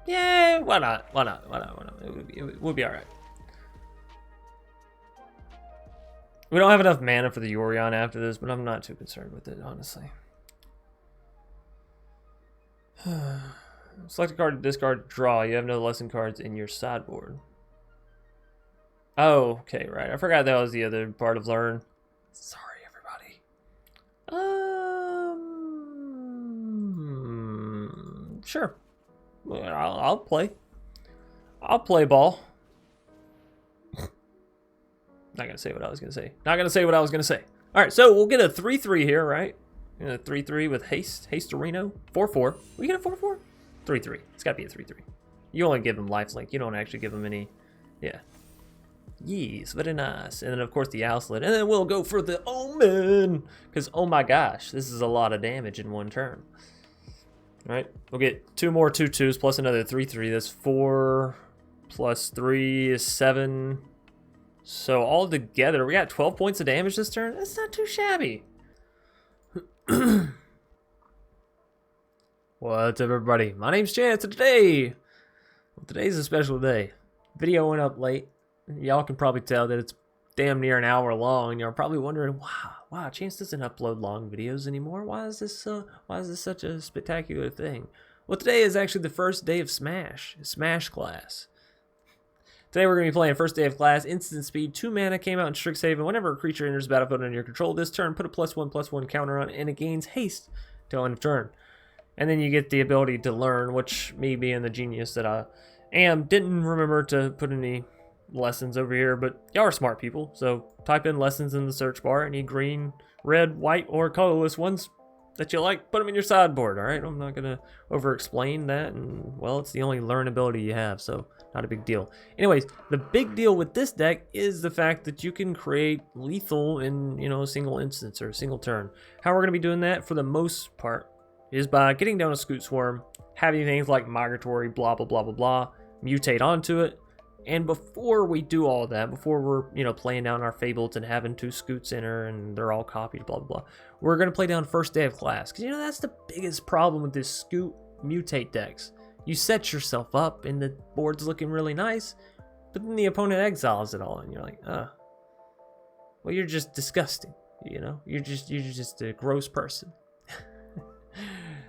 Yeah, why not? Why not? Why not? Why not? It would be all right. We don't have enough mana for the Yorion after this, but I'm not too concerned with it, honestly. Select a card to discard, draw. You have no lesson cards in your sideboard. Oh, okay, right. I forgot that was the other part of learn. Sorry, everybody. Sure. I'll play. I'll play ball. Not gonna say what I was gonna say. Not gonna say what I was gonna say. All right, so we'll get a 3/3 here, right? A 3/3 with haste, Arena, 4/4. We get a 4/4, 3/3. It's gotta be a 3/3. You only give them lifelink. You don't actually give them any. Yeah. Yes, very nice. And then of course the Owlet, and then we'll go for the Omen, because oh my gosh, this is a lot of damage in one turn. All right, we'll get 2 more 2/2s plus another 3/3. That's 4 plus 3 is 7. So all together, we got 12 points of damage this turn. That's not too shabby. What's up, everybody? My name's Chance, and today's a special day. Video went up late. Y'all can probably tell that it's damn near an hour long, and you're probably wondering, wow, Chance doesn't upload long videos anymore. Why is this such a spectacular thing? Well, today is actually the first day of Smash class. Today we're going to be playing first day of class, instant speed, 2 mana, came out in Strixhaven. Whenever a creature enters the battlefield under your control this turn, put a +1/+1 counter on it, and it gains haste till end of turn. And then you get the ability to learn, which, me being the genius that I am, didn't remember to put any lessons over here, but y'all are smart people, so type in lessons in the search bar. Any green, red, white, or colorless ones that you like, put them in your sideboard, all right? I'm not going to over-explain that, and, well, it's the only learn ability you have, so not a big deal. Anyways, the big deal with this deck is the fact that you can create lethal in, a single instance or a single turn. How we're going to be doing that, for the most part, is by getting down a Scute Swarm, having things like Migratory, blah, blah, blah, blah, blah, mutate onto it. And before we do all that, before we're, playing down our Fabled and having 2 Scutes enter and they're all copied, blah, blah, blah, we're going to play down first day of class. Because, that's the biggest problem with this Scute mutate decks. You set yourself up and the board's looking really nice, but then the opponent exiles it all and you're like, well, you're just disgusting, You're just a gross person.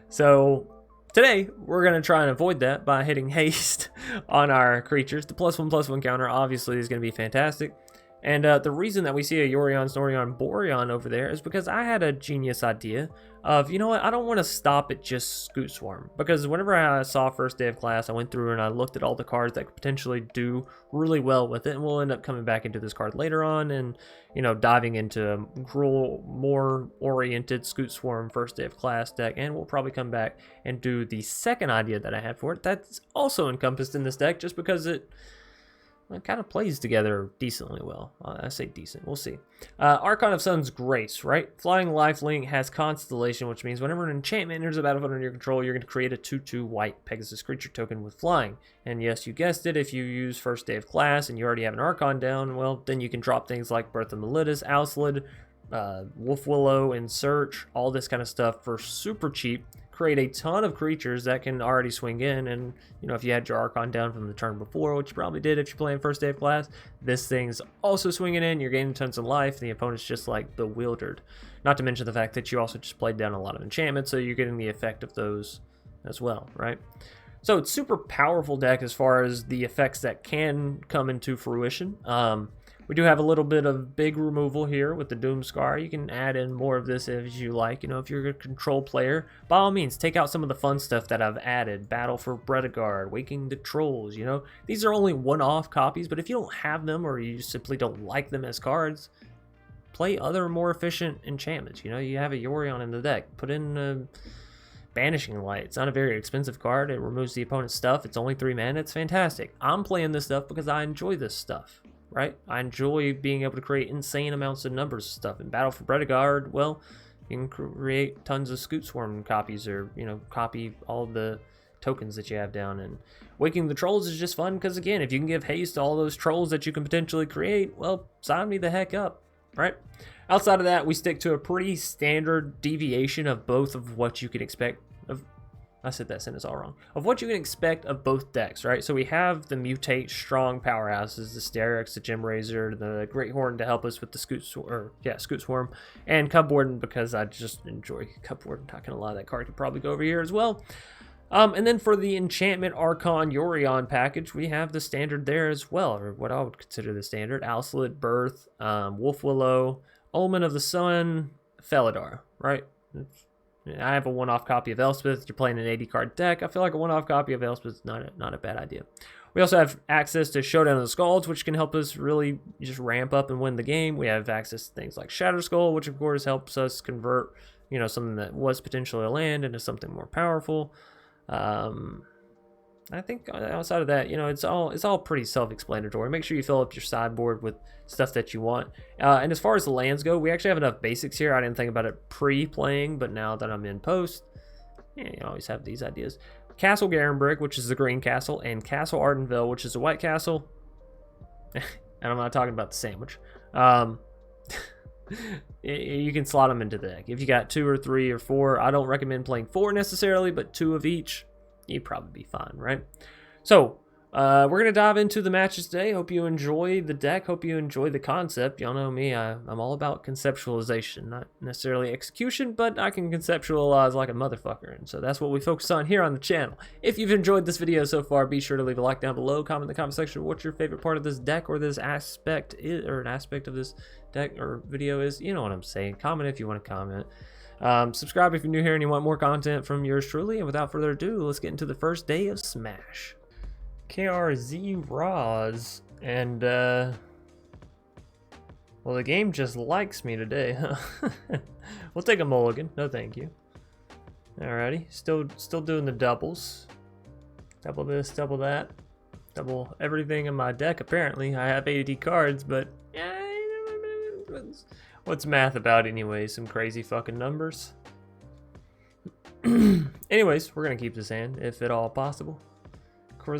So today, we're going to try and avoid that by hitting haste on our creatures. The +1/+1 counter obviously is going to be fantastic. And the reason that we see a Yorion, Snorrion, Boreon over there is because I had a genius idea of, you know what, I don't want to stop at just Scute Swarm. Because whenever I saw first day of class, I went through and I looked at all the cards that could potentially do really well with it. And we'll end up coming back into this card later on and, diving into a more oriented Scute Swarm first day of class deck. And we'll probably come back and do the second idea that I had for it. That's also encompassed in this deck just because it kind of plays together decently well. I say decent, we'll see. Archon of Sun's Grace, right? Flying lifelink has Constellation, which means whenever an enchantment enters the battlefield under your control, you're going to create a 2/2 white Pegasus creature token with flying. And yes, you guessed it, if you use first day of class and you already have an Archon down, well, then you can drop things like Birth of Melitus, Owlet, Wolf Willow, and Search, all this kind of stuff for super cheap. Create a ton of creatures that can already swing in, and if you had your Archon down from the turn before, which you probably did if you're playing first day of class, this thing's also swinging in, you're gaining tons of life, the opponent's just like bewildered. Not to mention the fact that you also just played down a lot of enchantments, so you're getting the effect of those as well, right? So it's super powerful deck as far as the effects that can come into fruition. We do have a little bit of big removal here with the Doomscar. You can add in more of this as you like. If you're a control player, by all means, take out some of the fun stuff that I've added. Battle for Bredegard, Waking the Trolls, These are only one-off copies, but if you don't have them or you simply don't like them as cards, play other more efficient enchantments. You have a Yorion in the deck. Put in Banishing Light. It's not a very expensive card. It removes the opponent's stuff. It's only 3 mana. It's fantastic. I'm playing this stuff because I enjoy this stuff. Right? I enjoy being able to create insane amounts of numbers of stuff. In Battle for Bredegard, well, you can create tons of Scute Swarm copies or, copy all the tokens that you have down. And Waking the Trolls is just fun because, again, if you can give haste to all those trolls that you can potentially create, well, sign me the heck up, right? Outside of that, we stick to a pretty standard deviation of both of what you can expect of I said that sentence all wrong. Of what you can expect of both decks, right? So we have the Mutate strong powerhouses, the Sterex, the Gem Razor, the Great Horn to help us with the Scute Swarm, and Cupboard because I just enjoy Cupboard. Not gonna lie, that card could probably go over here as well. And then for the Enchantment Archon Yorion package, we have the standard there as well, or what I would consider the standard: Owslet, Birth, Wolf Willow, Omen of the Sun, Felidar, right? I have a one-off copy of Elspeth. You're playing an 80-card deck. I feel like a one-off copy of Elspeth is not a bad idea. We also have access to Showdown of the Scalds, which can help us really just ramp up and win the game. We have access to things like Shatter Skull, which of course helps us convert, you know, something that was potentially a land into something more powerful. I think outside of that, you know, it's all pretty self-explanatory. Make sure you fill up your sideboard with stuff that you want. And as far as the lands go, we actually have enough basics here. I didn't think about it pre-playing, but now that I'm in post, yeah, you always have these ideas. Castle Garenbrick, which is the green castle, and Castle Ardenville, which is the white castle. And I'm not talking about the sandwich. You can slot them into the deck. If you got 2 or 3 or 4, I don't recommend playing 4 necessarily, but 2 of each, you'd probably be fine, right? So, we're going to dive into the matches today. Hope you enjoy the deck. Hope you enjoy the concept. Y'all know me. I'm all about conceptualization, not necessarily execution, but I can conceptualize like a motherfucker. And so that's what we focus on here on the channel. If you've enjoyed this video so far, be sure to leave a like down below. Comment in the comment section what your favorite part of this deck or this aspect is, or an aspect of this deck or video is. You know what I'm saying. Comment if you want to comment. Subscribe if you're new here and you want more content from yours truly. And without further ado, let's get into the first day of Smash. KRZ Roz, and well, the game just likes me today, huh? We'll take a mulligan. No thank you. Alrighty, still doing the doubles. Double this, double that, double everything in my deck. Apparently I have 80 cards, but what's math about anyway? Some crazy fucking numbers. Anyways, we're gonna keep this hand if at all possible. Are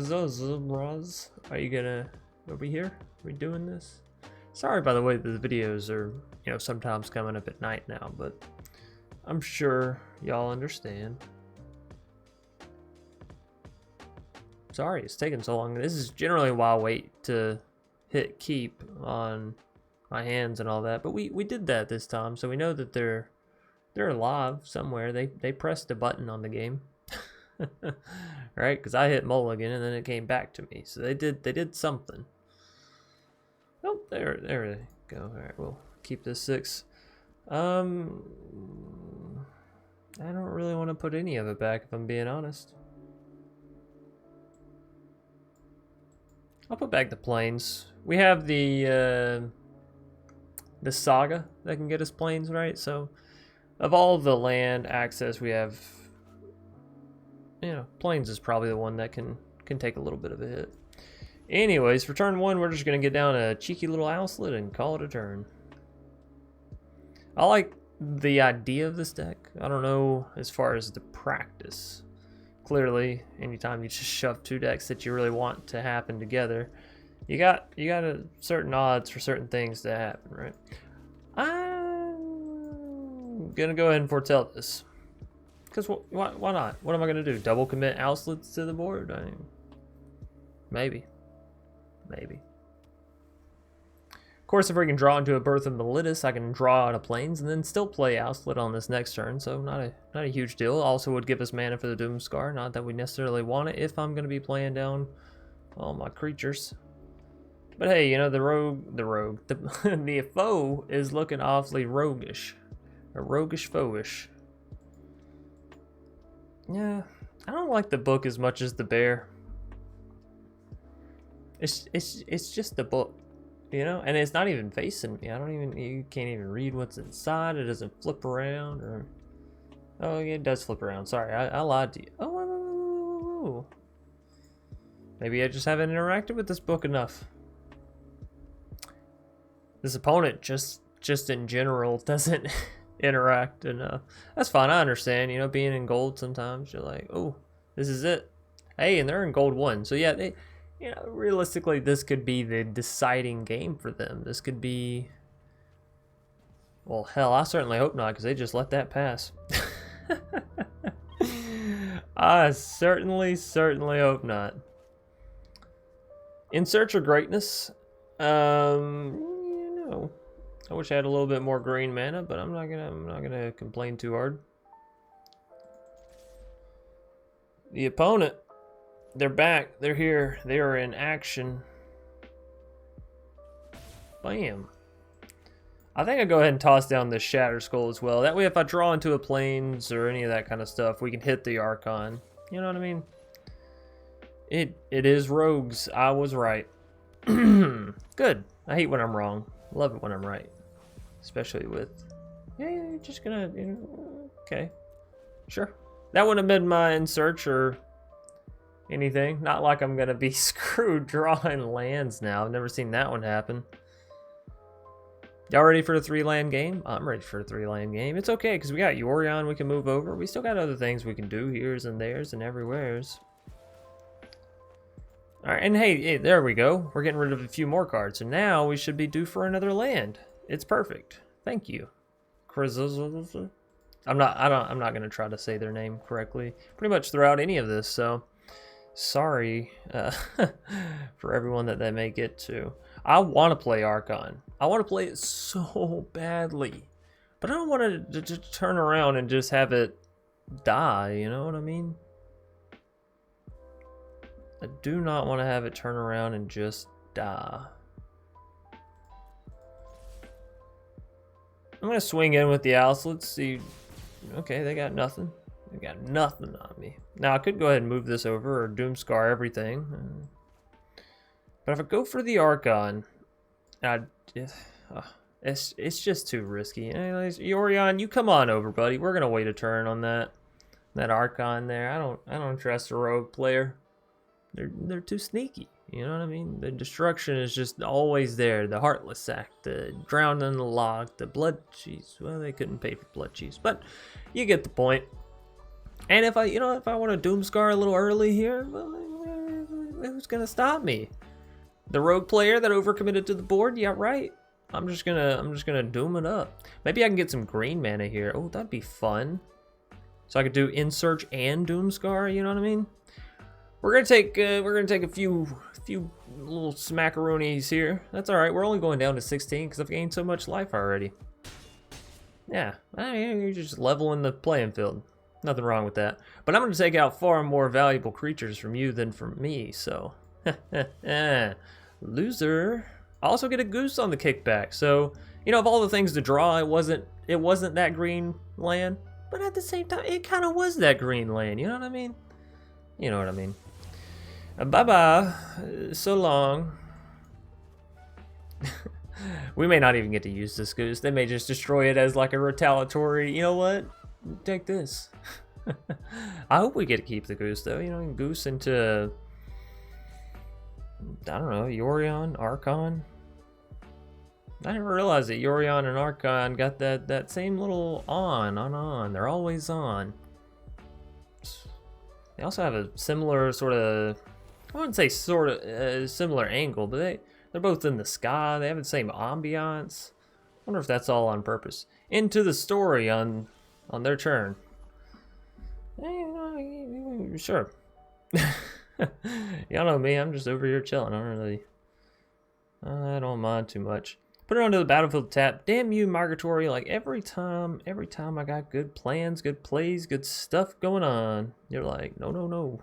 you gonna, are we here? Are we doing this? Sorry, by the way, the videos are, you know, sometimes coming up at night now, but I'm sure y'all understand. Sorry it's taking so long. This is generally why I wait to hit keep on my hands and all that, but we did that this time, so we know that they're alive somewhere. They pressed a button on the game. Right, because I hit mulligan and then it came back to me, so they did something. Oh, there they go. All right, we'll keep this 6. I don't really want to put any of it back if I'm being honest. I'll put back the planes. We have the saga that can get us planes, right? So of all the land access we have, you know, planes is probably the one that can take a little bit of a hit. Anyways, for turn 1, we're just gonna get down a cheeky little Owslet and call it a turn. I like the idea of this deck. I don't know as far as the practice. Clearly, anytime you just shove 2 decks that you really want to happen together, you got a certain odds for certain things to happen, right? I'm gonna go ahead and foretell this. Because why not? What am I going to do? Double commit Owslets to the board? I mean, maybe. Maybe. Of course, if we can draw into a Birth of Melitus, I can draw out of planes and then still play Owslet on this next turn. So not a huge deal. Also would give us mana for the Doomscar. Not that we necessarily want it if I'm going to be playing down all my creatures. But hey, you know, the foe is looking awfully roguish. A roguish foe-ish. Yeah, I don't like the book as much as the bear. It's just the book, you know, and it's not even facing me. You can't even read what's inside. It doesn't flip around, or oh, yeah, it does flip around. Sorry, I lied to you. Oh, whoa. Maybe I just haven't interacted with this book enough. This opponent just in general doesn't interact enough. That's fine, I understand, you know, being in gold sometimes you're like, oh, this is it. Hey, and they're in gold 1, so yeah, they, you know, realistically this could be the deciding game for them. This could be, well, hell, I certainly hope not, because they just let that pass. I certainly hope not. In Search of Greatness. You know, I wish I had a little bit more green mana, but I'm not gonna complain too hard. The opponent, they're back. They're here. They are in action. Bam. I think I'll go ahead and toss down the Shatter Skull as well. That way if I draw into a Plains or any of that kind of stuff, we can hit the Archon. You know what I mean? It is rogues. I was right. Good. I hate when I'm wrong. Love it when I'm right. Especially with... Yeah, you're just gonna... You know, okay. Sure. That wouldn't have been my in search or anything. Not like I'm gonna be screwed drawing lands now. I've never seen that one happen. Y'all ready for a 3-land game? I'm ready for a 3-land game. It's okay, because we got Yorion we can move over. We still got other things we can do here's and there's and everywheres. Alright, and hey, there we go. We're getting rid of a few more cards. So now we should be due for another land. It's perfect. Thank you. I'm not gonna try to say their name correctly pretty much throughout any of this, so sorry for everyone that may get to. I want to play Archon. I want to play it so badly, but I don't want to just turn around and just have it die, you know what I mean? I do not want to have it turn around and just die. I'm going to swing in with the Alice. Let's see. Okay, they got nothing. They got nothing on me. Now, I could go ahead and move this over or Doomscar everything. But if I go for the Archon, it's just too risky. Anyways, Yorion, you come on over, buddy. We're going to wait a turn on that Archon there. I don't trust a rogue player. They're too sneaky. You know what I mean? The destruction is just always there. The Heartless Sack, the Drowned in the Lock, the Blood Cheese. Well, they couldn't pay for Blood Cheese, but you get the point. And if I want to Doomscar a little early here, well, who's gonna stop me? The rogue player that overcommitted to the board? Yeah, right. I'm just gonna doom it up. Maybe I can get some green mana here. Oh, that'd be fun. So I could do In Search and Doomscar. You know what I mean? We're gonna take a few little smackaroonies here. That's all right. We're only going down to 16 because I've gained so much life already. Yeah, you're just leveling the playing field. Nothing wrong with that. But I'm gonna take out far more valuable creatures from you than from me. So, loser. I also get a goose on the kickback. So, you know, of all the things to draw, it wasn't that green land. But at the same time, it kind of was that green land. You know what I mean? You know what I mean. Bye-bye. So long. We may not even get to use this goose. They may just destroy it as like a retaliatory, you know what? Take this. I hope we get to keep the goose though. You know, goose into, I don't know, Yorion, Archon. I didn't realize that Yorion and Archon got that same little on. They're always on. They also have a similar sort of, I wouldn't say sort of similar angle, but they're both in the sky. They have the same ambiance. I wonder if that's all on purpose. Into the story on their turn. Sure. Y'all know me. I'm just over here chilling. I don't mind too much. Put it onto the battlefield tap. Damn you, Migratory. Like every time I got good plans, good plays, good stuff going on, you're like, no.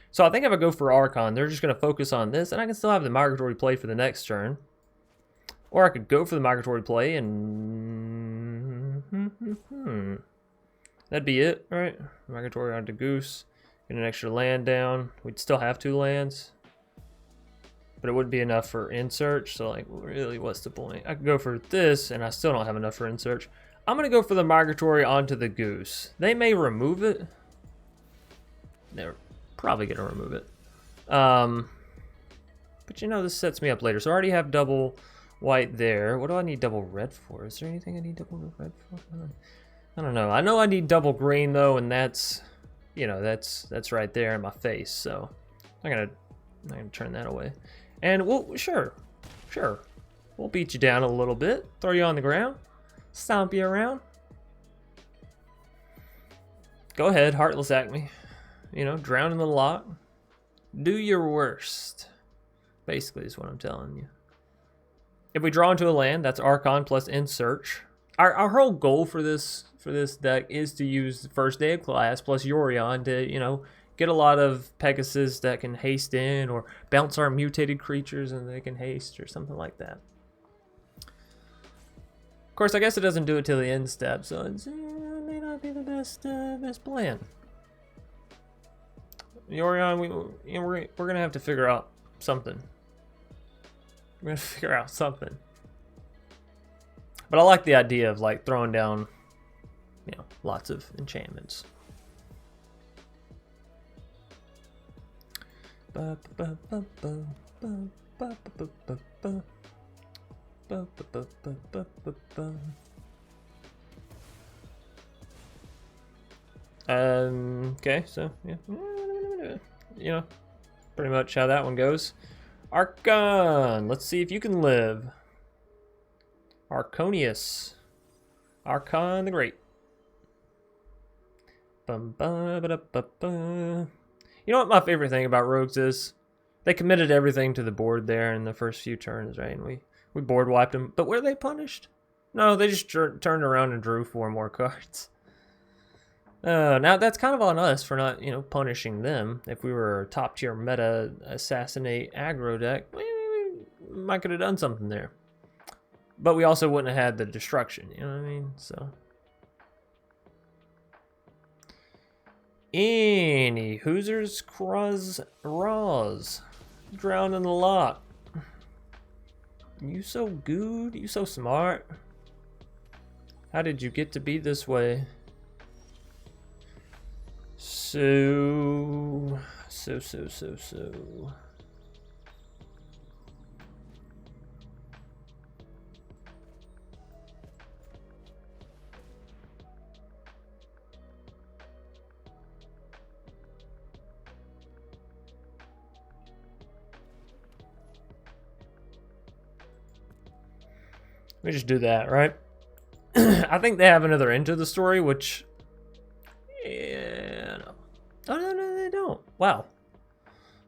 So I think if I go for Archon, they're just going to focus on this, and I can still have the Migratory play for the next turn. Or I could go for the Migratory play and... That'd be it, right? Migratory onto Goose. Get an extra land down. We'd still have 2 lands. But it wouldn't be enough for In Search, so like, really, what's the point? I could go for this, and I still don't have enough for In Search. I'm going to go for the Migratory onto the Goose. They may remove it. They're probably going to remove it. But you know, this sets me up later. So I already have double white there. What do I need double red for? Is there anything I need double red for? I don't know. I know I need double green, though, and that's, you know, that's right there in my face. So I'm going to turn that away. And we'll, sure, we'll beat you down a little bit, throw you on the ground, stomp you around. Go ahead, Heartless Act me. You know, drown in the lot. Do your worst. Basically is what I'm telling you. If we draw into a land, that's Archon plus in search. Our whole goal for this deck is to use the first day of class plus Yorion to, you know, get a lot of Pegasus that can haste in, or bounce our mutated creatures and they can haste, or something like that. Of course, I guess it doesn't do it till the end step, so it may not be the best plan. Yorion, we're gonna have to figure out something. We're gonna figure out something. But I like the idea of like throwing down, you know, lots of enchantments. Okay, so yeah, you know, pretty much how that one goes. Archon, let's see if you can live. Arconius, Archon the Great. You know what my favorite thing about rogues is? They committed everything to the board there in the first few turns, right? And we board wiped them. But were they punished? No, they just turned around and drew 4 more cards. Now that's kind of on us for not, you know, punishing them. If we were a top tier meta assassinate aggro deck, we might could have done something there. But we also wouldn't have had the destruction, you know what I mean? So any Hoosers Cross Raws. Drown in the lot. You so good, you so smart. How did you get to be this way? So. We just do that, right? I think they have another end to the story, which... yeah, no. Oh, no, they don't. Wow.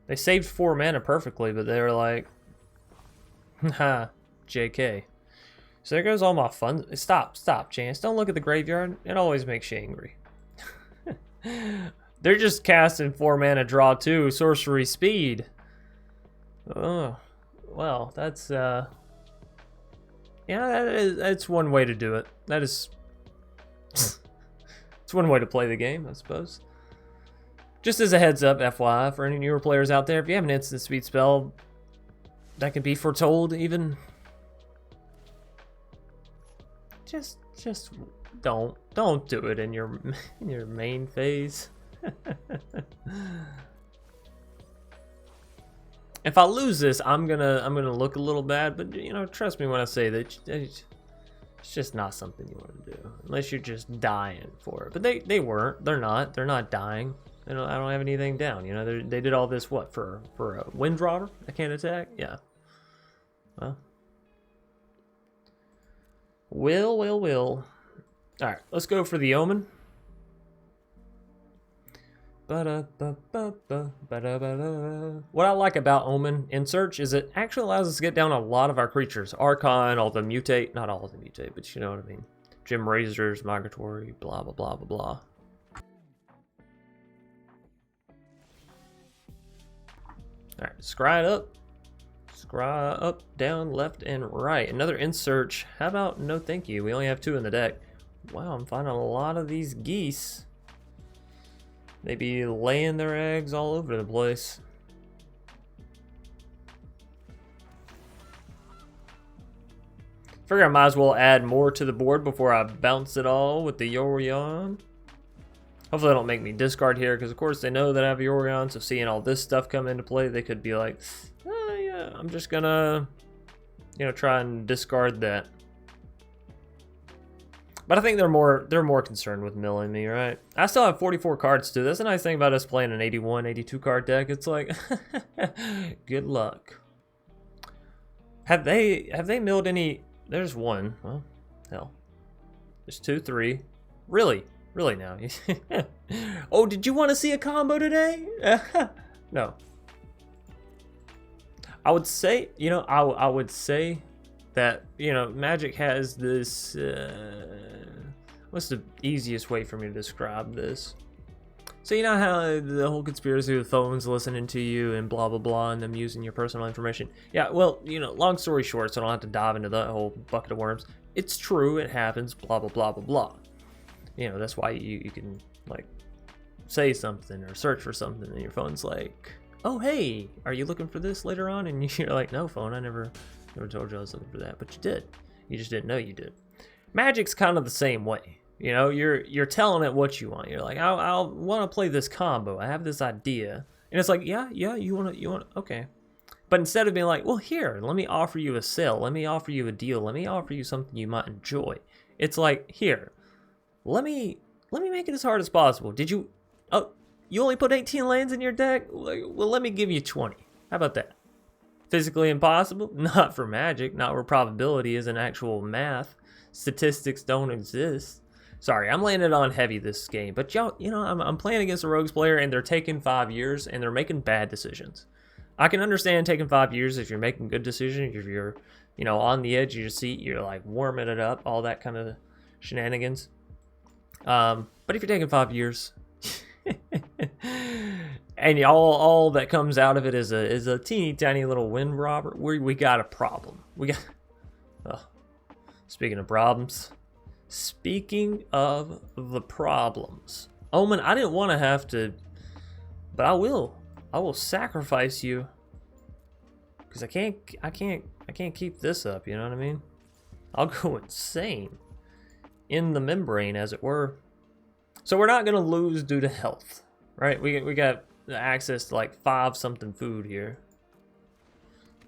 They saved 4 mana perfectly, but they were like... ha, JK. So there goes all my fun... Stop, Chance. Don't look at the graveyard. It always makes you angry. They're just casting 4 mana draw 2, sorcery speed. Oh, well, that's... yeah, that's one way to do it. That is... it's one way to play the game, I suppose. Just as a heads up, FYI, for any newer players out there, if you have an instant speed spell that can be foretold even... just don't do it in your main phase. If I lose this, I'm gonna look a little bad, but you know, trust me when I say that it's just not something you want to do unless you're just dying for it. But they weren't. They're not dying. I don't have anything down. You know, they did all this what for a Windrobber that can't attack. Yeah. Well. Will. All right, let's go for the Omen. What I like about Omen in search is it actually allows us to get down a lot of our creatures. Archon, all the mutate, not all of the mutate, but you know what I mean. Gem Razors, Migratory, blah, blah, blah, blah, blah. Alright, scry it up. Scry up, down, left, and right. Another in search. How about no thank you? We only have 2 in the deck. Wow, I'm finding a lot of these geese. They be laying their eggs all over the place. Figure I might as well add more to the board before I bounce it all with the Yorion. Hopefully they don't make me discard here, because of course they know that I have Yorion, so seeing all this stuff come into play, they could be like, oh yeah, I'm just gonna, you know, try and discard that. But I think they're more concerned with milling me, right? I still have 44 cards too. That's the nice thing about us playing an 81, 82 card deck. It's like, good luck. Have they milled any? There's 1. Well, hell. There's 2, 3. Really? Really now. Oh, did you want to see a combo today? No. I would say, you know, I would say that, you know, Magic has this, what's the easiest way for me to describe this? So you know how the whole conspiracy with phones listening to you and blah, blah, blah, and them using your personal information? Yeah, well, you know, long story short, so I don't have to dive into that whole bucket of worms. It's true, it happens, blah, blah, blah, blah, blah. You know, that's why you can, like, say something or search for something and your phone's like, oh, hey, are you looking for this later on? And you're like, no, phone, I never told you I was looking for that. But you did. You just didn't know you did. Magic's kind of the same way. You know, you're telling it what you want. You're like, I want to play this combo. I have this idea. And it's like, yeah, you want to, okay. But instead of being like, well, here, let me offer you a sale. Let me offer you a deal. Let me offer you something you might enjoy. It's like, here, let me make it as hard as possible. Did you, oh, you only put 18 lands in your deck? Well, let me give you 20. How about that? Physically impossible? Not for Magic. Not where probability is an actual math. Statistics don't exist. Sorry, I'm laying it on heavy this game. But y'all, you know, I'm playing against a Rogues player and they're taking 5 years and they're making bad decisions. I can understand taking 5 years if you're making good decisions. If you're, you know, on the edge of your seat, you're like warming it up, all that kind of shenanigans. But if you're taking 5 years, and all that comes out of it is a teeny tiny little win, Robert, we got a problem. We got. Oh, speaking of problems, speaking of the problems, Omen, I didn't want to have to, but I will sacrifice you because I can't keep this up. You know what I mean? I'll go insane in the membrane, as it were. So we're not gonna lose due to health, right? We got access to like 5-something food here.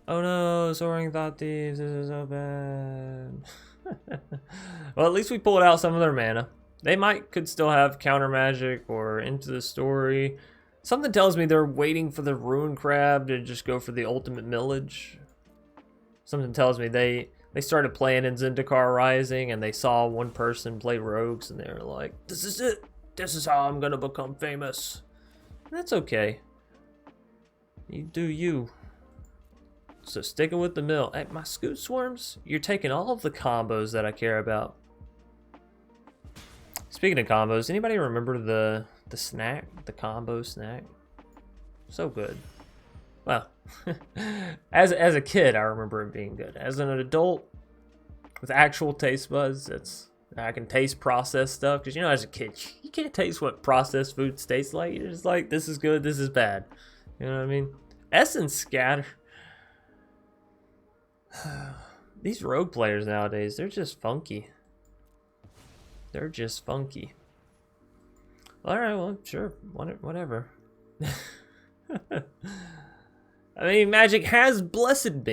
Oh no, Soaring Thought Thieves, this is so bad. Well, at least we pulled out some of their mana. They could still have counter magic or Into the Story. Something tells me they're waiting for the Ruin Crab to just go for the ultimate millage. Something tells me they started playing in Zendikar Rising and they saw one person play rogues and they were like, this is it. This is how I'm gonna become famous. And that's okay. You do you. So sticking with the mill. Hey, my Scute Swarms, you're taking all of the combos that I care about. Speaking of combos, anybody remember the snack? The combo snack? So good. Well, as a kid, I remember it being good. As an adult, with actual taste buds, I can taste processed stuff. Because, you know, as a kid, you can't taste what processed food tastes like. You're just like, this is good, this is bad. You know what I mean? Essence Scatter. These rogue players nowadays, they're just funky. They're just funky. Alright, well, sure. Whatever. I mean, Magic has blessed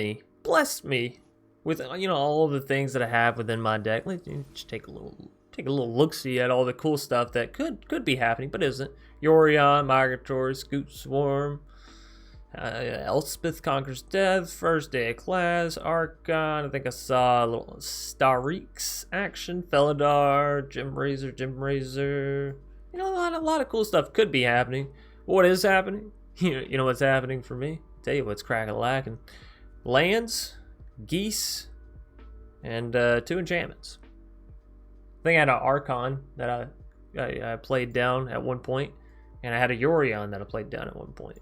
me with, you know, all of the things that I have within my deck. Let's just take a little look-see at all the cool stuff that could be happening, but isn't. Yorion, Migratory, Scute Swarm, Elspeth Conquers Death, First Day of Class, Archon. I think I saw a little Starix action, Felidar, Gem Razor. You know, a lot of cool stuff could be happening. What is happening? You know what's happening for me? Tell you what's cracking-lacking. Lands, geese, and 2 enchantments. I think I had an Archon that I played down at one point, and I had a Yorion that I played down at one point.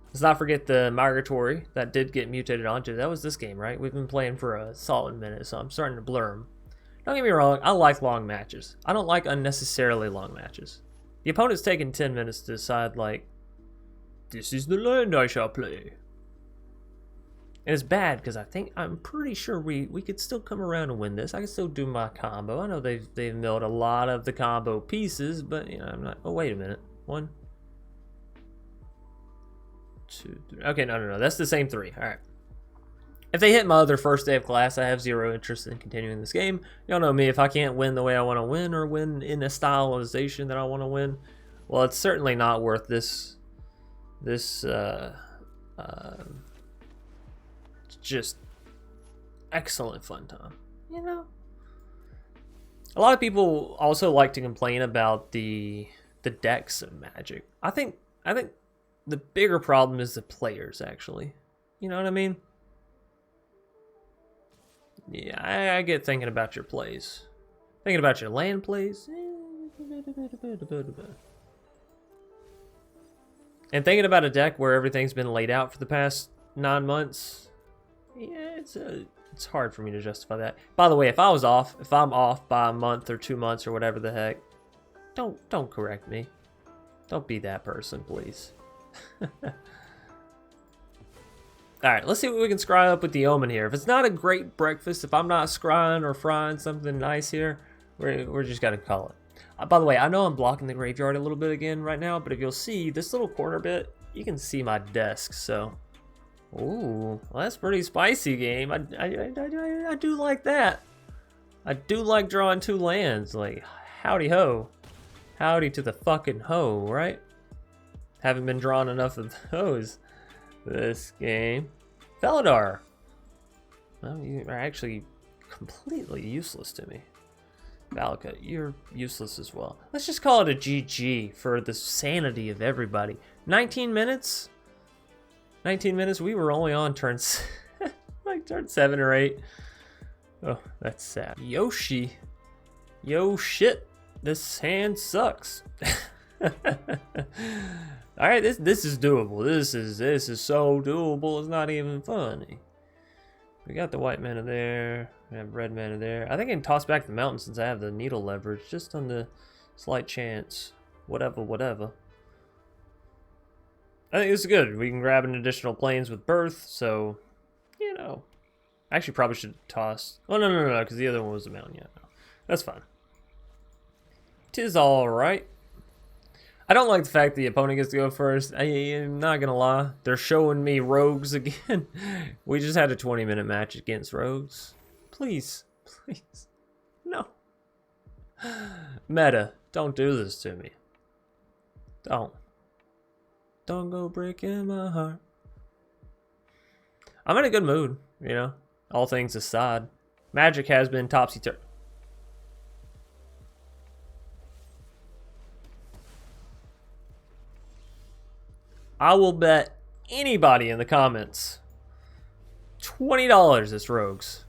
Let's not forget the Migratory that did get mutated onto. That was this game, right? We've been playing for a solid minute, so I'm starting to blur them. Don't get me wrong, I like long matches. I don't like unnecessarily long matches. The opponent's taking 10 minutes to decide, like, this is the land I shall play. And it's bad because I'm pretty sure we could still come around and win this. I can still do my combo. I know they've milled a lot of the combo pieces, but you know, I'm not. Oh, wait a minute. 1, 2, 3. Okay, no. That's the same 3. All right. If they hit my other First Day of Class, I have 0 interest in continuing this game. Y'all know me. If I can't win the way I want to win or win in a stylization that I want to win, well, it's certainly not worth this just excellent fun time, you know. A lot of people also like to complain about the decks of Magic. I think the bigger problem is the players, actually. You know what I mean? Yeah, I get thinking about your plays. Thinking about your land plays. And thinking about a deck where everything's been laid out for the past 9 months. Yeah, it's hard for me to justify that. By the way, if I'm off by a month or 2 months or whatever the heck, don't correct me. Don't be that person, please. Alright, let's see what we can scry up with the Omen here. If it's not a great breakfast, if I'm not scrying or frying something nice here, we're just gonna call it. By the way, I know I'm blocking the graveyard a little bit again right now, but if you'll see this little corner bit, you can see my desk, so. Ooh, well, that's pretty spicy, game. I do like that. I do like drawing 2 lands. Like, howdy ho. Howdy to the fucking ho, right? Haven't been drawing enough of those this game. Felidar. Well, you are actually completely useless to me. Valka, you're useless as well. Let's just call it a GG for the sanity of everybody. 19 minutes? 19 minutes? We were only on turns like turn 7 or 8. Oh, that's sad. Yoshi. Yo shit. This hand sucks. Alright, this is doable. This is so doable, it's not even funny. We got the white mana there. We have red mana there. I think I can toss back the mountain since I have the needle leverage, just on the slight chance. Whatever. I think this is good. We can grab an additional planes with birth, so, you know. I actually probably should toss. Oh, no, because the other one was the mountain. Yeah, no. That's fine. 'Tis alright. I don't like the fact the opponent gets to go first. I'm not gonna lie. They're showing me rogues again. We just had a 20-minute match against rogues. Please. No. Meta, don't do this to me. Don't go breaking my heart. I'm in a good mood, you know, all things aside. Magic has been topsy-turvy. I will bet anybody in the comments $20 it's rogues.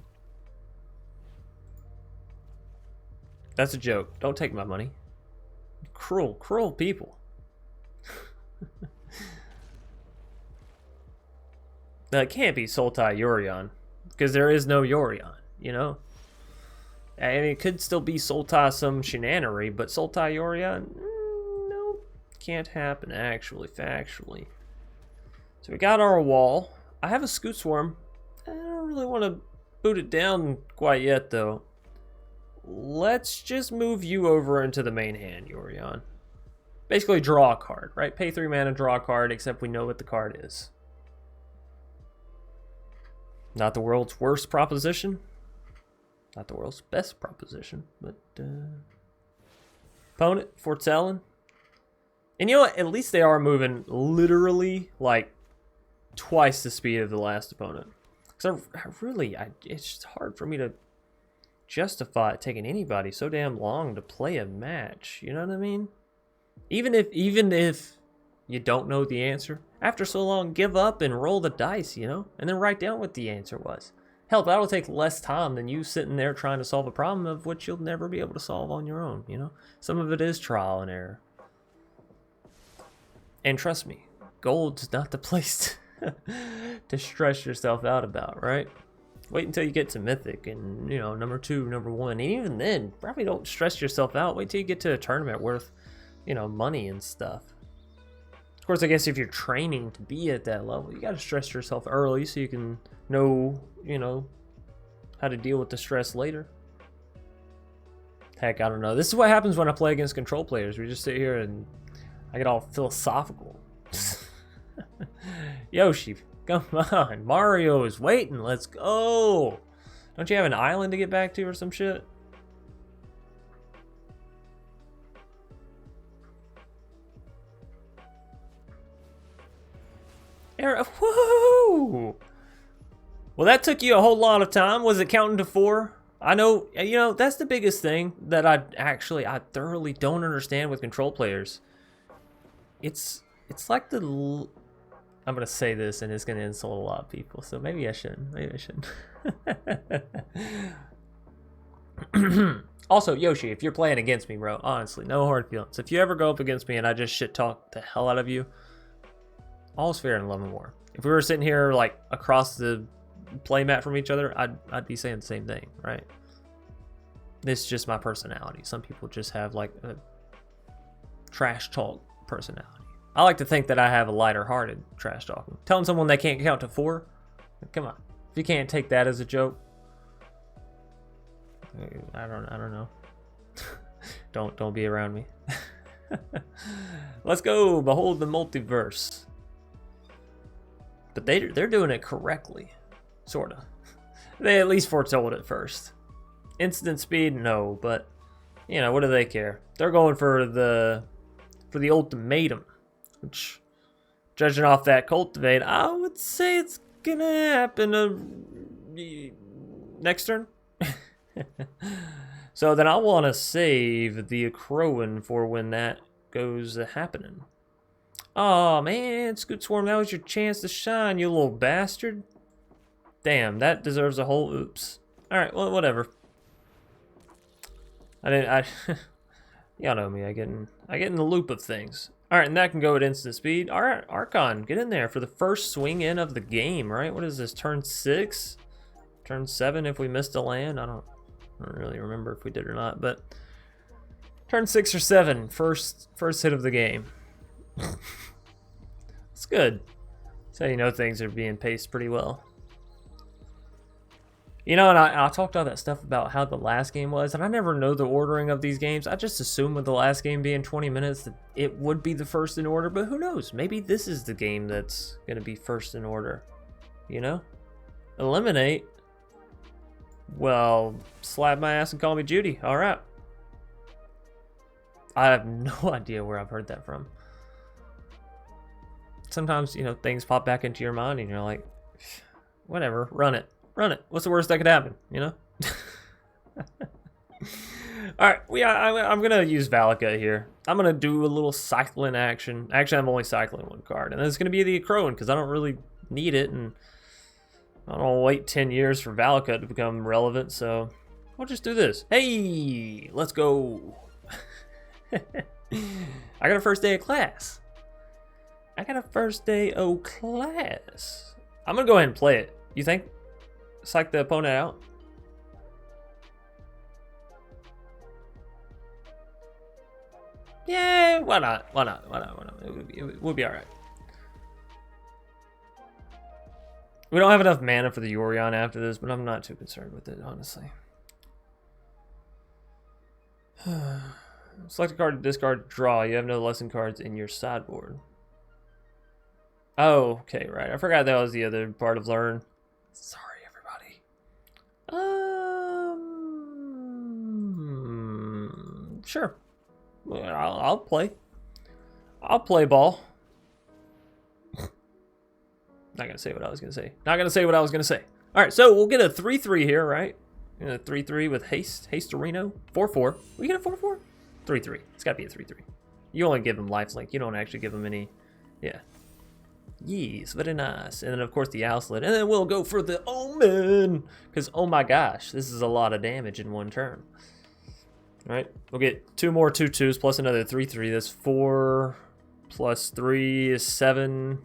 That's a joke. Don't take my money. Cruel people. That can't be Sultai Yorion, because there is no Yorion, you know? And it could still be Sultai some shenanery, but Sultai Yorion, no, can't happen actually, factually. So we got our wall. I have a Scute Swarm. I don't really want to boot it down quite yet, though. Let's just move you over into the main hand, Yorion. Basically draw a card, right? Pay 3 mana, draw a card, except we know what the card is. Not the world's worst proposition. Not the world's best proposition, but opponent, foretelling. And you know what? At least they are moving literally like twice the speed of the last opponent. Because it's just hard for me to justify it taking anybody so damn long to play a match. You know what I mean? Even if you don't know the answer, after so long, give up and roll the dice, you know? And then write down what the answer was. Hell, that'll take less time than you sitting there trying to solve a problem of which you'll never be able to solve on your own, you know? Some of it is trial and error. And trust me, gold's not the place to stress yourself out about, right? Wait until you get to Mythic and, you know, number 2, number 1. And even then, probably don't stress yourself out. Wait till you get to a tournament worth, you know, money and stuff. Of course, I guess if you're training to be at that level, you got to stress yourself early so you can know, you know, how to deal with the stress later. Heck, I don't know. This is what happens when I play against control players. We just sit here and I get all philosophical. Yoshi, come on. Mario is waiting. Let's go. Don't you have an island to get back to or some shit? Woohoo! Well, that took you a whole lot of time. Was it counting to 4? I know, you know, that's the biggest thing that I thoroughly don't understand with control players. It's like I'm gonna say this and it's gonna insult a lot of people, so maybe I shouldn't. Maybe I shouldn't. Also, Yoshi, if you're playing against me, bro, honestly, no hard feelings. If you ever go up against me and I just shit talk the hell out of you, all's fair in love and war. If we were sitting here like across the playmat from each other, I'd be saying the same thing, right? This is just my personality. Some people just have like a trash talk personality. I like to think that I have a lighter-hearted trash talking. Telling someone they can't count to 4, come on. If you can't take that as a joke, I don't know. don't be around me. Let's go. Behold the multiverse. But they're doing it correctly, sorta. They at least foretold it first. Instant speed, no, but you know, what do they care? They're going for the ultimatum, which, judging off that cultivate, I would say it's gonna happen next turn. So then I want to save the Crowan for when that goes happening. Oh man, Scute Swarm, that was your chance to shine, you little bastard. Damn, that deserves a whole oops. Alright, well, whatever. Y'all know me, I get in the loop of things. Alright, and that can go at instant speed. Alright, Archon, get in there for the first swing in of the game, right? What is this, turn 6? Turn 7 if we missed a land? I don't really remember if we did or not, but turn 6 or 7, first hit of the game. It's good. So you know things are being paced pretty well. You know, and I talked all that stuff about how the last game was, and I never know the ordering of these games. I just assume with the last game being 20 minutes that it would be the first in order, but who knows? Maybe this is the game that's going to be first in order, you know? Eliminate? Well, slap my ass and call me Judy. All right. I have no idea where I've heard that from. Sometimes, you know, things pop back into your mind and you're like, whatever, run it. Run it. What's the worst that could happen, you know? Alright, I'm going to use Valakut here. I'm going to do a little cycling action. Actually, I'm only cycling 1 card. And it's going to be the Crowan because I don't really need it. And I don't want to wait 10 years for Valakut to become relevant. So we'll just do this. Hey, let's go. I got a first day of class. I'm going to go ahead and play it. You think? Psych the opponent out. Yeah, why not? Why not? It would be all right. We don't have enough mana for the Yorion after this, but I'm not too concerned with it, honestly. Select a card to discard, draw. You have no lesson cards in your sideboard. Oh, okay, right. I forgot that was the other part of learn. Sorry. Sure. I'll play. I'll play ball. Not gonna say what I was gonna say. Not gonna say what I was gonna say. All right, so we'll get a 3/3 here, right? A 3/3 with haste Arena. 4/4. We get a 4/4. 3/3. It's gotta be a 3/3. You only give him lifelink. You don't actually give him any. Yeah. Yes, very nice. And then, of course, the Owslet. And then we'll go for the Omen. Because, oh my gosh, this is a lot of damage in 1 turn. All right, we'll get 2 more 2/2s plus another 3/3. That's 4 plus 3 is 7.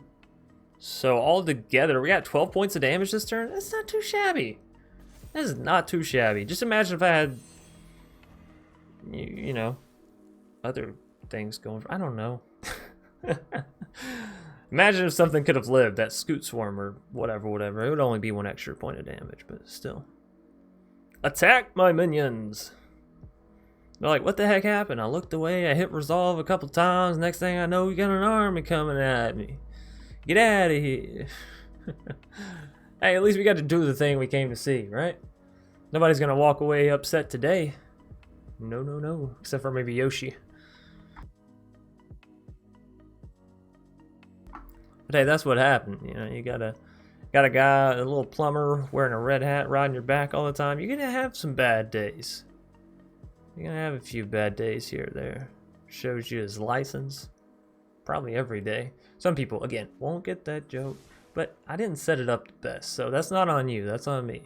So all together, we got 12 points of damage this turn. That's not too shabby. That is not too shabby. Just imagine if I had, you know, other things going. I don't know. Imagine if something could have lived, that Scute Swarm or whatever. It would only be 1 extra point of damage, but still. Attack my minions! They're like, what the heck happened? I looked away, I hit resolve a couple times, next thing I know, we got an army coming at me. Get out of here. Hey, at least we got to do the thing we came to see, right? Nobody's gonna walk away upset today. No. Except for maybe Yoshi. But hey, that's what happened. You know, you gotta got a guy, a little plumber wearing a red hat riding your back all the time, you're gonna have some bad days. You're gonna have a few bad days here or there. Shows you his license. Probably every day. Some people, again, won't get that joke. But I didn't set it up the best, so that's not on you, that's on me.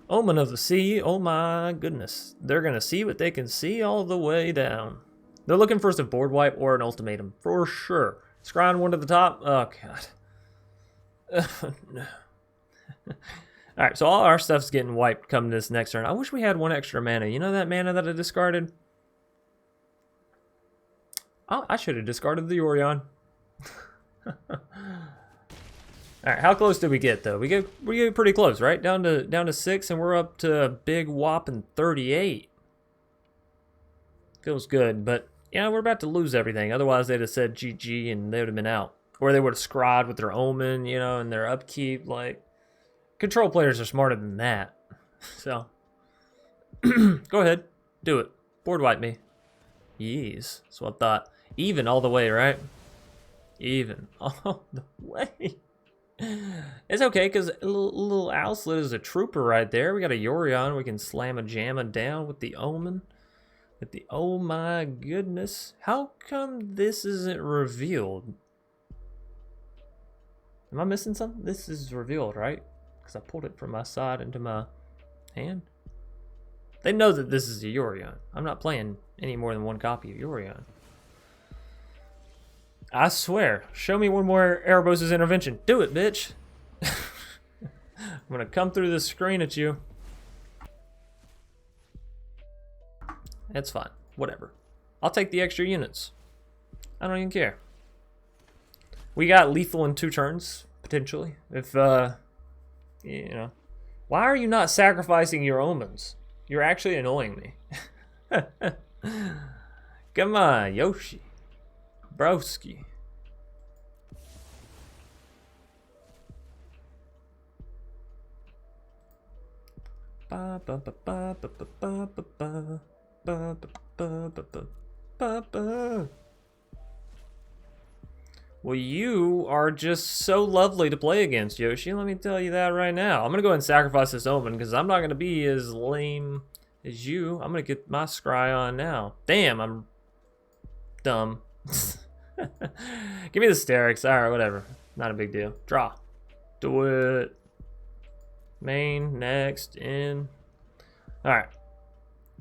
Omen of the Sea, oh my goodness. They're gonna see what they can see all the way down. They're looking for a board wipe or an ultimatum, for sure. Scrying one to the top, oh god. No. Alright, so all our stuff's getting wiped come this next turn. I wish we had one extra mana. You know that mana that I discarded? Oh, I should have discarded the Orion. Alright, how close did we get though? We get pretty close, right? Down to 6 and we're up to a big whopping 38. Feels good, but yeah, we're about to lose everything. Otherwise they'd have said GG and they would have been out. Or they would have scryed with their Omen, you know, and their upkeep. Like, control players are smarter than that. So, go ahead, do it. Board wipe me. Yes, that's what I thought. Even all the way, right? Even all the way. It's okay, because a little Owslet is a trooper right there. We got a Yorion. We can slam a Jamma down with the Omen. With the, oh my goodness. How come this isn't revealed? Am I missing something? This is revealed, right? Because I pulled it from my side into my hand. They know that this is a Yorion. I'm not playing any more than one copy of Yorion. I swear. Show me one more Erebos' intervention. Do it, bitch. I'm gonna come through the screen at you. It's fine. Whatever. I'll take the extra units. I don't even care. We got lethal in 2 turns, potentially. If, you know. Why are you not sacrificing your Omens? You're actually annoying me. Come on, Yoshi. Broski. Ba ba ba ba ba ba ba ba ba ba ba ba ba. Well, you are just so lovely to play against, Yoshi. Let me tell you that right now. I'm gonna go ahead and sacrifice this Omen because I'm not gonna be as lame as you. I'm gonna get my scry on now. Damn, I'm dumb. Give me the Sterix. Alright, whatever. Not a big deal. Draw. Do it. Main, next, in. Alright.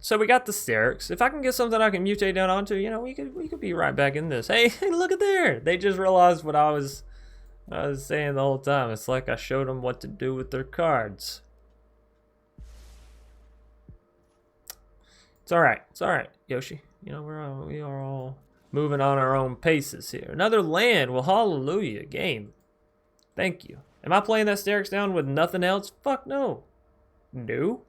So we got the Sterix. If I can get something I can mutate down onto, you know, we could be right back in this. Hey, look at there. They just realized what I was saying the whole time. It's like I showed them what to do with their cards. It's alright. It's alright, Yoshi. You know, we are all moving on our own paces here. Another land. Well, hallelujah. Game. Thank you. Am I playing that Sterix down with nothing else? Fuck no. No.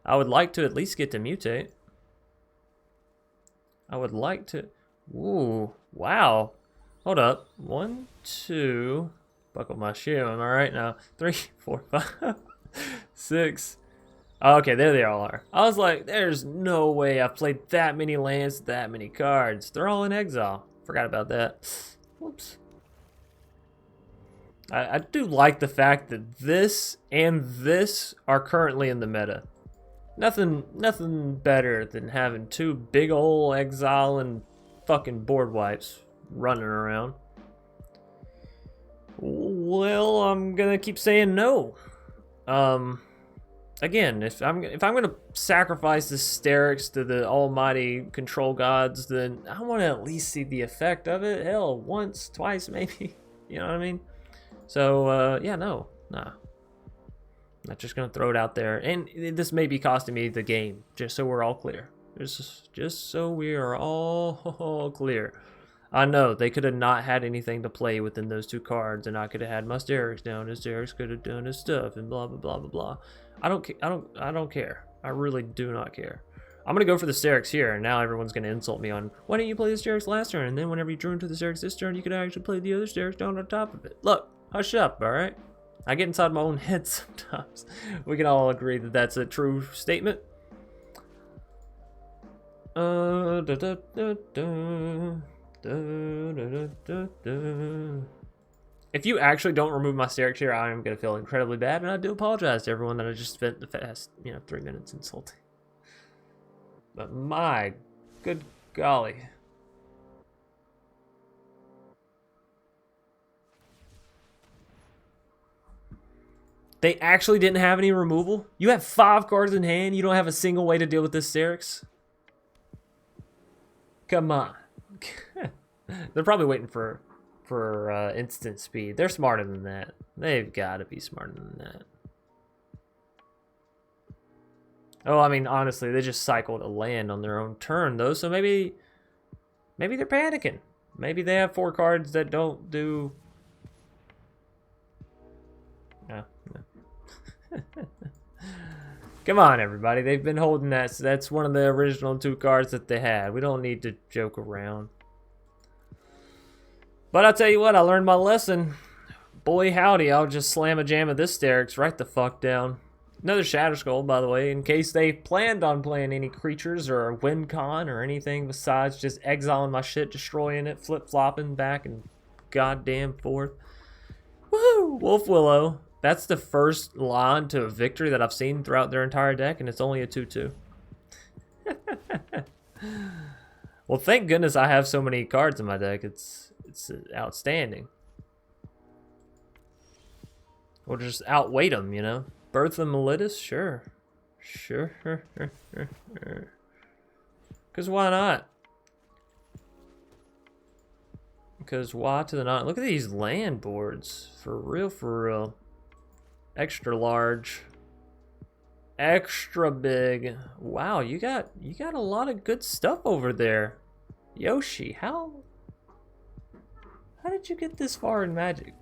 I would like to at least get to mutate. I would like to. Ooh. Wow. Hold up. 1, 2. Buckle my shoe. Am I right now? 3, 4, 5, 6. Okay, there they all are. I was like, there's no way I've played that many lands, that many cards. They're all in exile. Forgot about that. Whoops. I do like the fact that this and this are currently in the meta. Nothing better than having 2 big ol' exile and fucking board wipes running around. Well, I'm gonna keep saying no. Again, if I'm gonna sacrifice the Sterix to the almighty control gods, then I want to at least see the effect of it. Hell, once, twice, maybe. You know what I mean? So yeah, no, nah. Not just gonna throw it out there, and this may be costing me the game. Just so we're all clear. Just so we are all clear. I know they could have not had anything to play within those 2 cards, and I could have had my Sterix down. His Sterix could have done his stuff, and blah blah blah blah blah. I don't care. I really do not care. I'm gonna go for the Sterix here, and now everyone's gonna insult me on why didn't you play the Sterix last turn, and then whenever you drew into the Sterix this turn, you could actually play the other Sterix down on top of it. Look, hush up, all right? I get inside my own head sometimes. We can all agree that that's a true statement. If you actually don't remove my Sterix here, I am going to feel incredibly bad, and I do apologize to everyone that I just spent the past, 3 minutes insulting. But my good golly. They actually didn't have any removal? You have 5 cards in hand, you don't have a single way to deal with this Sterix? Come on. They're probably waiting for instant speed. They're smarter than that. They've got to be smarter than that. Oh, I mean, honestly, they just cycled a land on their own turn, though, so maybe they're panicking. Maybe they have 4 cards that don't do... No. Come on, everybody. They've been holding that, so that's one of the original 2 cards that they had. We don't need to joke around. But I'll tell you what, I learned my lesson. Boy howdy, I'll just slam a jam of this Sterix right the fuck down. Another Shatter Skull, by the way, in case they planned on playing any creatures or a win con or anything besides just exiling my shit, destroying it, flip-flopping back and goddamn forth. Woohoo! Wolf Willow. That's the first line to a victory that I've seen throughout their entire deck, and it's only a 2/2. Well, thank goodness I have so many cards in my deck. It's outstanding. We'll just outweight them, you know. Birth of Melitus? Sure. Sure. Because why not? Because why to the not? Look at these land boards. For real, for real. Extra large. Extra big. Wow, you got a lot of good stuff over there. Yoshi, how did you get this far in Magic?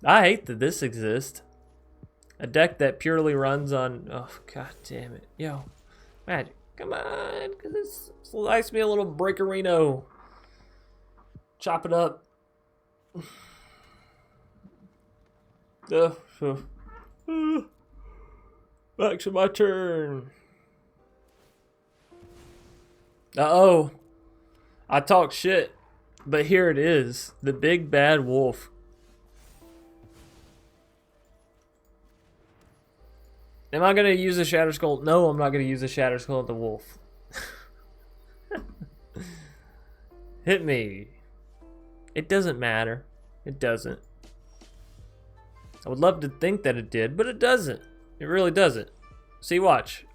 I hate that this exists. A deck that purely runs on... Oh, god damn it. Yo, Magic, come on. Because this likes me a little breakerino. Chop it up. Back to my turn. Uh-oh. I talk shit. But here it is. The big bad wolf. Am I going to use a Shatter Skull? No, I'm not going to use a Shatter Skull at the wolf. Hit me. It doesn't matter. It doesn't. I would love to think that it did, but it doesn't. It really doesn't. See, watch.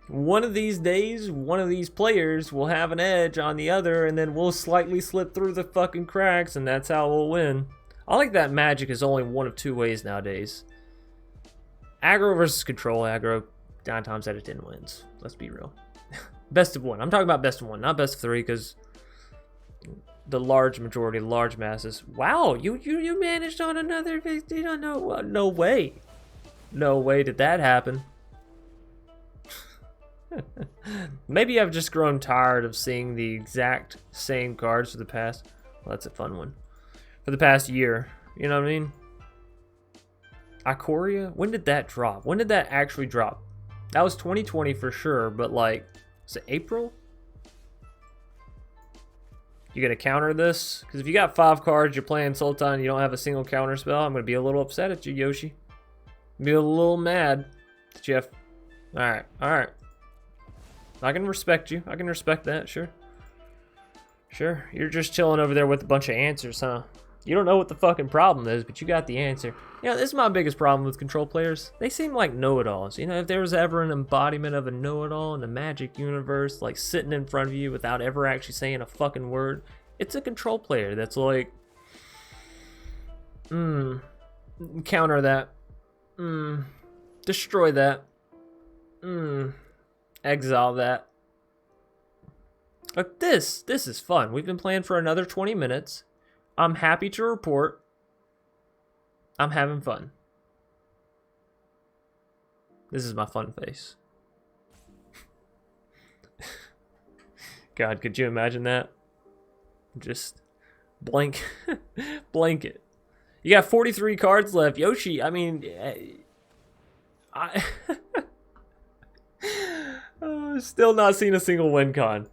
One of these days, one of these players will have an edge on the other, and then we'll slightly slip through the fucking cracks, and that's how we'll win. I like that Magic is only one of 2 ways nowadays. Aggro versus control. Aggro, 9 times out of 10 wins. Let's be real. Best of 1. I'm talking about best of 1, not best of 3, because the large majority, large masses. Wow, you managed on another 50. No way. No way did that happen. Maybe I've just grown tired of seeing the exact same cards for the past... Well, that's a fun one. For the past year. You know what I mean? Ikoria? When did that drop? When did that actually drop? That was 2020 for sure, but like... Was it April? You gonna counter this? Because if you got 5 cards, you're playing Sultan, and you don't have a single counter spell, I'm gonna be a little upset at you, Yoshi. Be a little mad that you have... Alright, alright. I can respect you. I can respect that, sure. Sure, you're just chilling over there with a bunch of answers, huh? You don't know what the fucking problem is, but you got the answer. You know, this is my biggest problem with control players. They seem like know-it-alls. You know, if there was ever an embodiment of a know-it-all in the Magic universe, like sitting in front of you without ever actually saying a fucking word, it's a control player that's like, counter that. Destroy that. Exile that. Like this is fun. We've been playing for another 20 minutes. I'm happy to report I'm having fun. This is my fun face. God, could you imagine that? Just blank blanket. You got 43 cards left. Yoshi, I mean, still not seen a single win con.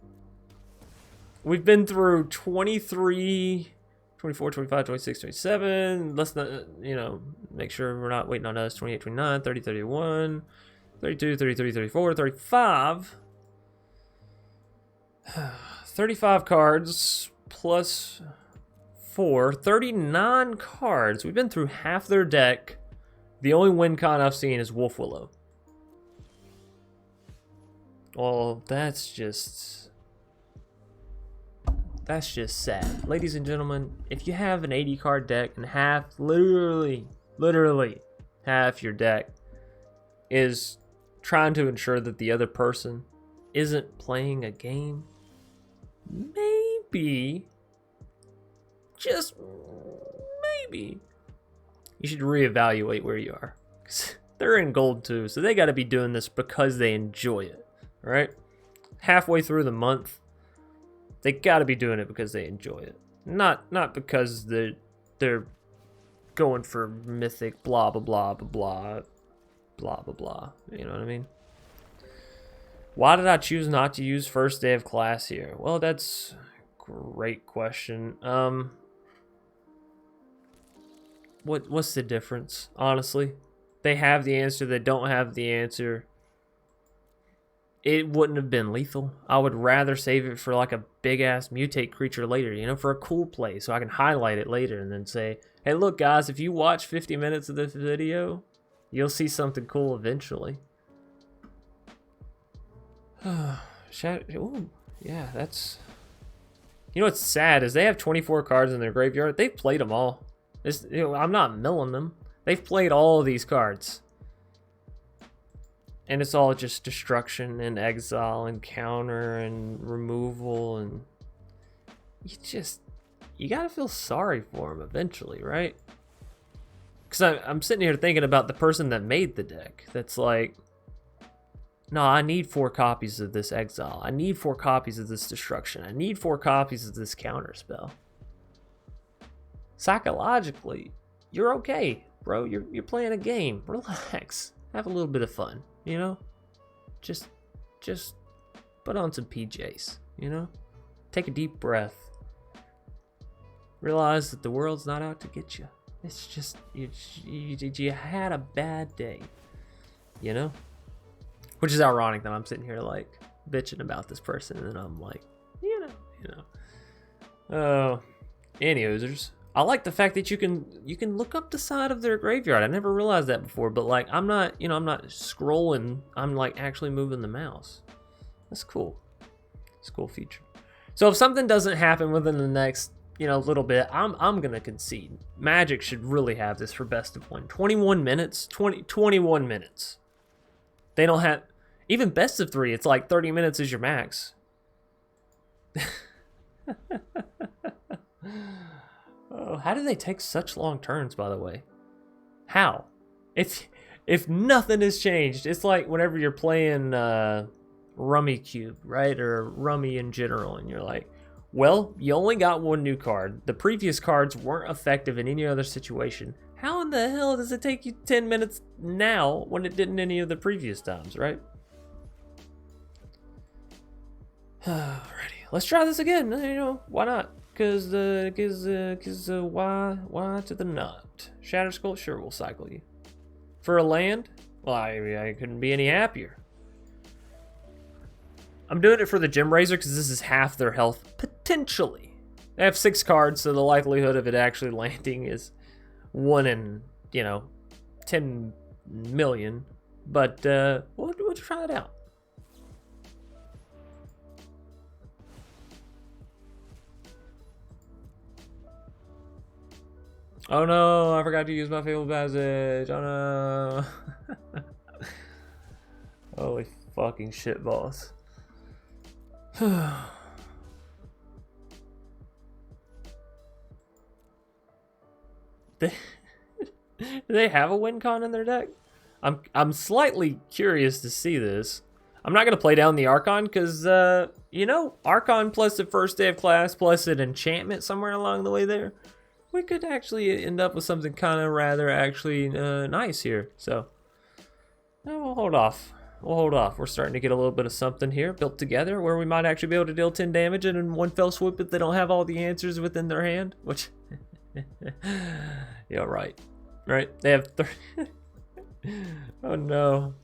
we've been through 23, 24, 25, 26, 27. Let's not, you know, make sure we're not waiting on us. 28, 29, 30, 31, 32, 33, 34, 35. 35 cards plus 4, 39 cards. We've been through half their deck. The only win con I've seen is Wolf Willow. Well, that's just sad. Ladies and gentlemen, if you have an 80 card deck and half, literally half your deck is trying to ensure that the other person isn't playing a game, maybe, just maybe, you should reevaluate where you are. 'Cause they're in gold too, so they got to be doing this because they enjoy it, right? Halfway through the month, they got to be doing it because they enjoy it, not because they're going for mythic blah blah blah blah blah blah blah blah. You know what I mean? Why did I choose not to use first day of class here? Well, that's a great question. What's the difference? Honestly, they have the answer. They don't have the answer. It wouldn't have been lethal. I would rather save it for like a big ass mutate creature later, you know, for a cool play, so I can highlight it later and then say, hey, look, guys, if you watch 50 minutes of this video, you'll see something cool eventually. Ooh, yeah, that's... You know what's sad is they have 24 cards in their graveyard. They've played them all. You know, I'm not milling them. They've played all of these cards. And it's all just destruction and exile and counter and removal, and you gotta feel sorry for them eventually, right? Because I'm sitting here thinking about the person that made the deck. That's like, no, I need 4 copies of this exile. I need 4 copies of this destruction. I need 4 copies of this counter spell. Psychologically, you're okay, bro. You're playing a game. Relax. Have a little bit of fun, you know? Just put on some PJs, you know? Take a deep breath. Realize that the world's not out to get you. It's just, you had a bad day, you know? Which is ironic that I'm sitting here like bitching about this person and I'm like, you know. Oh, any users. I like the fact that you can look up the side of their graveyard. I never realized that before, but like I'm not scrolling. I'm like actually moving the mouse. That's cool. It's a cool feature. So if something doesn't happen within the next, little bit, I'm gonna concede. Magic should really have this for best of 1. 21 minutes. 21 minutes. They don't have even best of 3. It's like 30 minutes is your max. Oh, how do they take such long turns, by the way? How? If nothing has changed, it's like whenever you're playing Rummy Cube, right? Or Rummy in general, and you're like, well, you only got 1 new card. The previous cards weren't effective in any other situation. How in the hell does it take you 10 minutes now when it didn't any of the previous times, right? Alrighty, let's try this again. Why not? Cause why to the not? Shatter Skull, sure, we'll cycle you. For a land? Well, I couldn't be any happier. I'm doing it for the Gem Razor because this is half their health, potentially. They have 6 cards, so the likelihood of it actually landing is 1 in, 10 million. But we'll try it out. Oh no, I forgot to use my fabled passage. Oh no. Holy fucking shit balls. Do they have a win con in their deck? I'm slightly curious to see this. I'm not gonna play down the Archon because Archon plus the first day of class plus an enchantment somewhere along the way there. We could actually end up with something kind of rather actually nice here. So, we'll hold off. we'll hold off. We're starting to get a little bit of something here built together where we might actually be able to deal 10 damage and in one fell swoop if they don't have all the answers within their hand. Which, yeah, right. Right? They have 30. Oh no.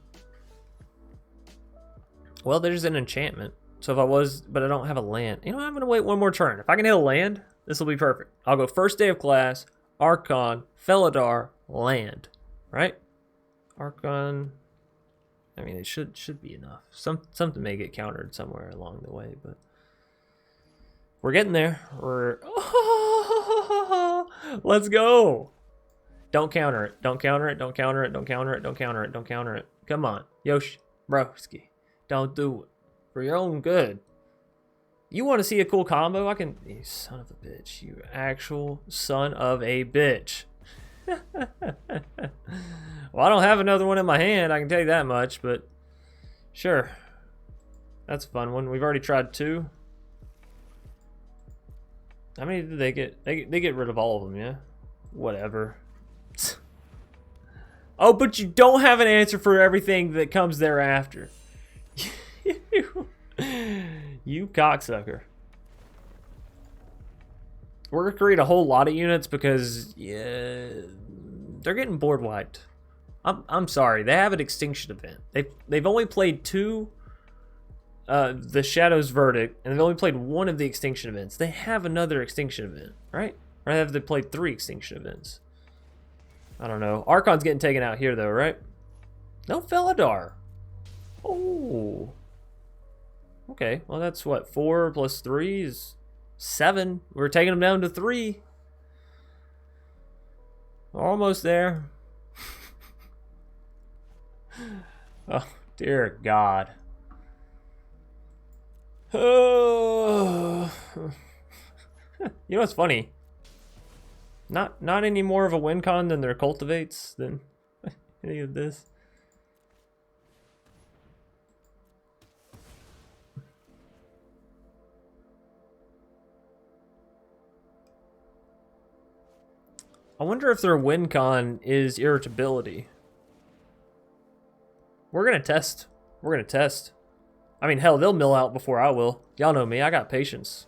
Well, there's an enchantment. So if I was, but I don't have a land. You know, I'm going to wait one more turn. If I can hit a land, this will be perfect. I'll go first day of class, Archon, Felidar, land. Right? Archon. I mean, it should be enough. Something may get countered somewhere along the way, but we're getting there. Let's go. Don't counter it. Don't counter it. Don't counter it. Don't counter it. Don't counter it. Don't counter it. Come on, Yoshi, broski. Don't do it. For your own good. You want to see a cool combo? I can... You son of a bitch. You actual son of a bitch. Well, I don't have another one in my hand. I can tell you that much, but... Sure. That's a fun one. We've already tried 2. How many did they get? They get rid of all of them, yeah? Whatever. Oh, but you don't have an answer for everything that comes thereafter. You cocksucker. We're gonna create a whole lot of units because yeah, they're getting board wiped. I'm sorry. They have an extinction event. They've only played 2 the Shadow's Verdict, and they've only played 1 of the extinction events. They have another extinction event, right? Or have they played 3 extinction events? I don't know. Archon's getting taken out here though, right? No Felidar. Oh. Okay, well that's what, 4 plus 3 is 7. We're taking them down to 3. Almost there. Oh, dear God. Oh. You know what's funny? Not any more of a win con than their cultivates than any of this. I wonder if their win con is irritability. We're gonna test. We're gonna test. I mean, hell, they'll mill out before I will. Y'all know me. I got patience.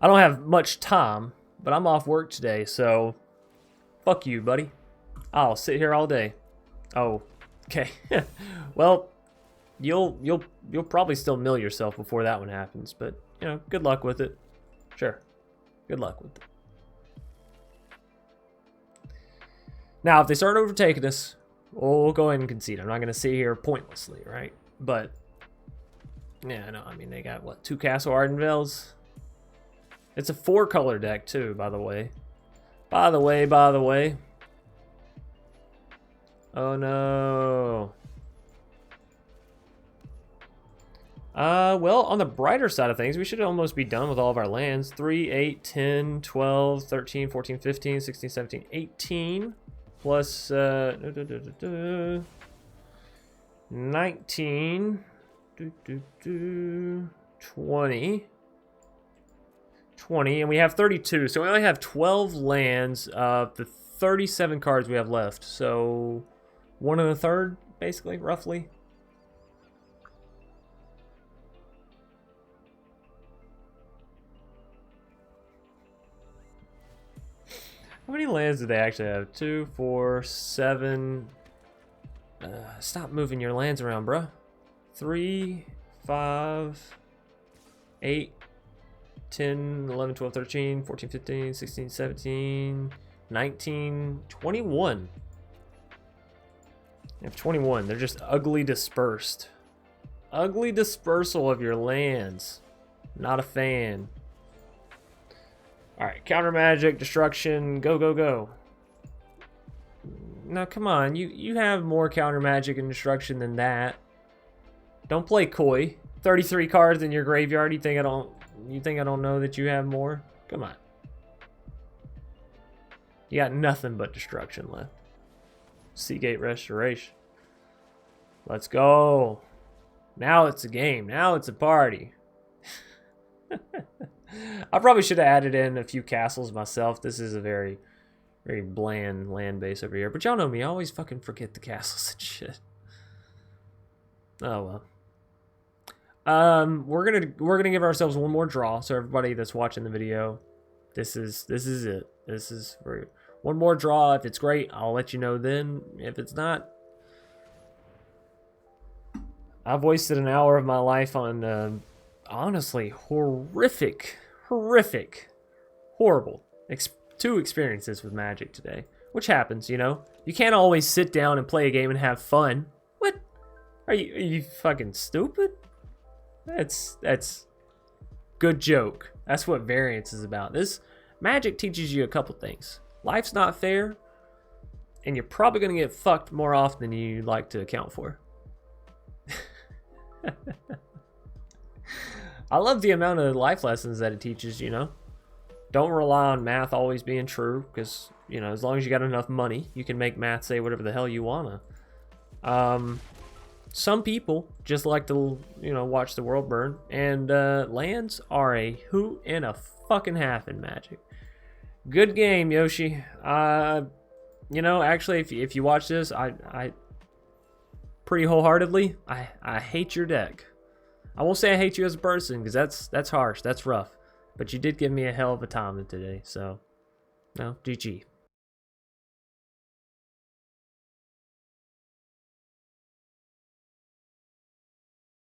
I don't have much time, but I'm off work today, so fuck you, buddy. I'll sit here all day. Oh, okay. Well, you'll probably still mill yourself before that one happens, but you know, good luck with it. Sure, good luck with it. Now, if they start overtaking us, we'll go ahead and concede. I'm not going to sit here pointlessly, right? But, yeah, no, I mean, they got, what, 2 Castle Ardenvales? It's a 4-color deck, too, by the way. By the way. Oh, no. Well, on the brighter side of things, we should almost be done with all of our lands. 3, 8, 10, 12, 13, 14, 15, 16, 17, 18. Plus 19, 20, and we have 32. So we only have 12 lands of the 37 cards we have left. So 1 1/3, basically, roughly. How many lands do they actually have? 2, 4, 7. Stop moving your lands around, bruh. 3, 5, 8, 10, 11, 12, 13, 14, 15, 16, 17, 19, 21. You have 21. They're just ugly dispersed. Ugly dispersal of your lands. Not a fan. Alright, counter magic, destruction, go, go, go. Now, come on, you have more counter magic and destruction than that. Don't play coy. 33 cards in your graveyard, you think I don't know that you have more? Come on. You got nothing but destruction left. Seagate Restoration. Let's go. Now it's a game. Now it's a party. I probably should have added in a few castles myself. This is a very, very bland land base over here. But y'all know me. I always fucking forget the castles and shit. Oh well. We're gonna give ourselves one more draw. So everybody that's watching the video, this is it. This is for one more draw. If it's great, I'll let you know then. If it's not, I've wasted an hour of my life on honestly horrific, horrible two experiences with Magic today. Which happens, you know. You can't always sit down and play a game and have fun. What? Are you fucking stupid? That's good joke. That's what variance is about. This Magic teaches you a couple things. Life's not fair, and you're probably gonna get fucked more often than you like to account for. I love the amount of life lessons that it teaches, you know. Don't rely on math always being true, because, you know, as long as you got enough money, you can make math say whatever the hell you wanna. Some people just like to, you know, watch the world burn, and lands are a hoot and a fucking half in Magic. Good game, Yoshi. You know, actually, if you watch this, I pretty wholeheartedly, I hate your deck. I won't say I hate you as a person, because that's harsh, that's rough. But you did give me a hell of a time today, so, no, GG.